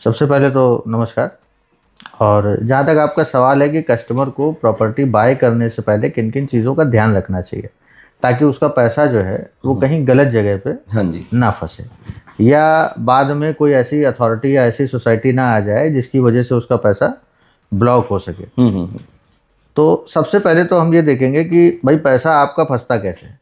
सबसे पहले तो नमस्कार। और जहाँ तक आपका सवाल है कि कस्टमर को प्रॉपर्टी बाय करने से पहले किन किन चीज़ों का ध्यान रखना चाहिए ताकि उसका पैसा जो है वो कहीं गलत जगह पे हाँ जी। ना फंसे, या बाद में कोई ऐसी अथॉरिटी या ऐसी सोसाइटी ना आ जाए जिसकी वजह से उसका पैसा ब्लॉक हो सके। तो सबसे पहले तो हम ये देखेंगे कि भाई पैसा आपका फंसता कैसे है।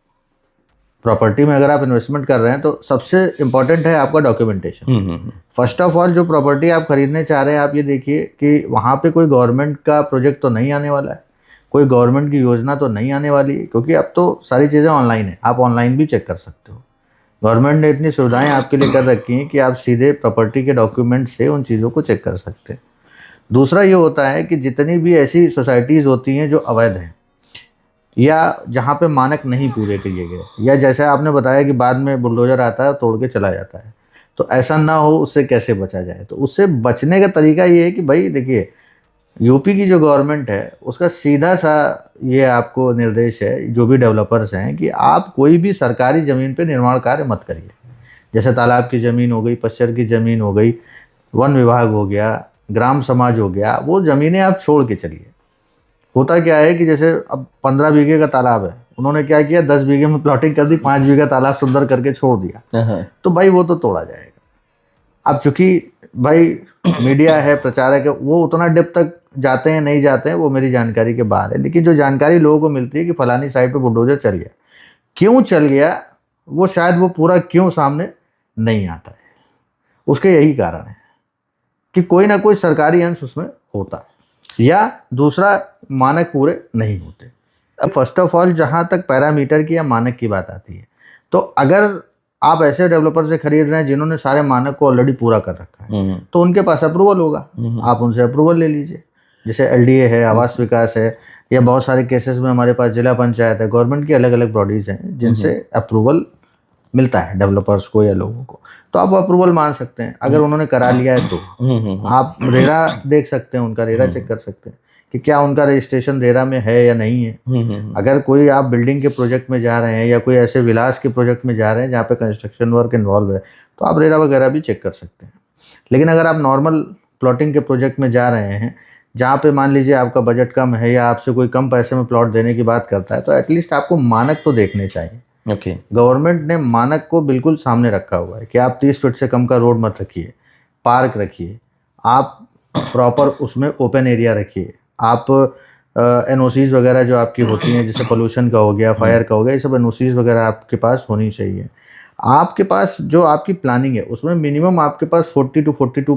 प्रॉपर्टी में अगर आप इन्वेस्टमेंट कर रहे हैं तो सबसे इम्पॉर्टेंट है आपका डॉक्यूमेंटेशन। फर्स्ट ऑफ ऑल जो प्रॉपर्टी आप खरीदने चाह रहे हैं, आप ये देखिए कि वहाँ पे कोई गवर्नमेंट का प्रोजेक्ट तो नहीं आने वाला है, कोई गवर्नमेंट की योजना तो नहीं आने वाली है, क्योंकि अब तो सारी चीज़ें ऑनलाइन है, आप ऑनलाइन भी चेक कर सकते हो। गवर्नमेंट ने इतनी सुविधाएं आपके लिए कर रखी हैं कि आप सीधे प्रॉपर्टी के डॉक्यूमेंट से उन चीज़ों को चेक कर सकते हैं। दूसरा ये होता है कि जितनी भी ऐसी सोसाइटीज़ होती हैं जो अवैध हैं या जहाँ पे मानक नहीं पूरे किए गए, या जैसे आपने बताया कि बाद में बुलडोजर आता है तोड़ के चला जाता है, तो ऐसा ना हो, उससे कैसे बचा जाए। तो उससे बचने का तरीका ये है कि भाई देखिए, यूपी की जो गवर्नमेंट है उसका सीधा सा ये आपको निर्देश है जो भी डेवलपर्स हैं कि आप कोई भी सरकारी ज़मीन पे निर्माण कार्य मत करिए। जैसे तालाब की ज़मीन हो गई, पश्चर की ज़मीन हो गई, वन विभाग हो गया, ग्राम समाज हो गया, वो ज़मीनें आप छोड़ के चलिए। होता क्या है कि जैसे अब 15 बीघे का तालाब है, उन्होंने क्या किया, 10 बीघे में प्लॉटिंग कर दी, 5 बीघा तालाब सुंदर करके छोड़ दिया, तो भाई वो तो तोड़ा जाएगा। अब चूंकि भाई मीडिया है, प्रचारक है, वो उतना डिप तक जाते हैं नहीं जाते हैं वो मेरी जानकारी के बाहर है, लेकिन जो जानकारी लोगों को मिलती है कि फलानी साइड पे बुलडोजर चल गया, क्यों चल गया, वो शायद वो पूरा क्यों सामने नहीं आता है। उसके यही कारण है कि कोई ना कोई सरकारी अंश उसमें होता है या दूसरा मानक पूरे नहीं होते। अब फर्स्ट ऑफ ऑल जहाँ तक पैरामीटर की या मानक की बात आती है, तो अगर आप ऐसे डेवलपर से खरीद रहे हैं जिन्होंने सारे मानक को ऑलरेडी पूरा कर रखा है, तो उनके पास अप्रूवल होगा, आप उनसे अप्रूवल ले लीजिए। जैसे एलडीए है, आवास विकास है, या बहुत सारे केसेस में हमारे पास जिला पंचायत है, गवर्नमेंट की अलग अलग बॉडीज़ हैं जिनसे अप्रूवल मिलता है डेवलपर्स को या लोगों को, तो आप अप्रूवल मान सकते हैं। अगर उन्होंने करा लिया है तो आप रेरा देख सकते हैं, उनका रेरा चेक कर सकते हैं कि क्या उनका रजिस्ट्रेशन रेरा में है या नहीं है। अगर कोई आप बिल्डिंग के प्रोजेक्ट में जा रहे हैं या कोई ऐसे विलास के प्रोजेक्ट में जा रहे हैं जहाँ पे कंस्ट्रक्शन वर्क इन्वॉल्व है, तो आप रेरा वगैरह भी चेक कर सकते हैं। लेकिन अगर आप नॉर्मल प्लॉटिंग के प्रोजेक्ट में जा रहे हैं जहाँ पे मान लीजिए आपका बजट कम है या आपसे कोई कम पैसे में प्लॉट देने की बात करता है, तो एटलीस्ट आपको मानक तो देखने चाहिए। गवर्नमेंट ने मानक को बिल्कुल सामने रखा हुआ है कि आप 30 फीट से कम का रोड मत रखिए, पार्क रखिए, आप प्रॉपर उसमें ओपन एरिया रखिए, आप एनओसीज वगैरह जो आपकी होती हैं, जैसे पोल्यूशन का हो गया, फायर का हो गया, ये सब एनओसीज वगैरह आपके पास होनी चाहिए। आपके पास जो आपकी प्लानिंग है उसमें मिनिमम आपके पास 40 to 42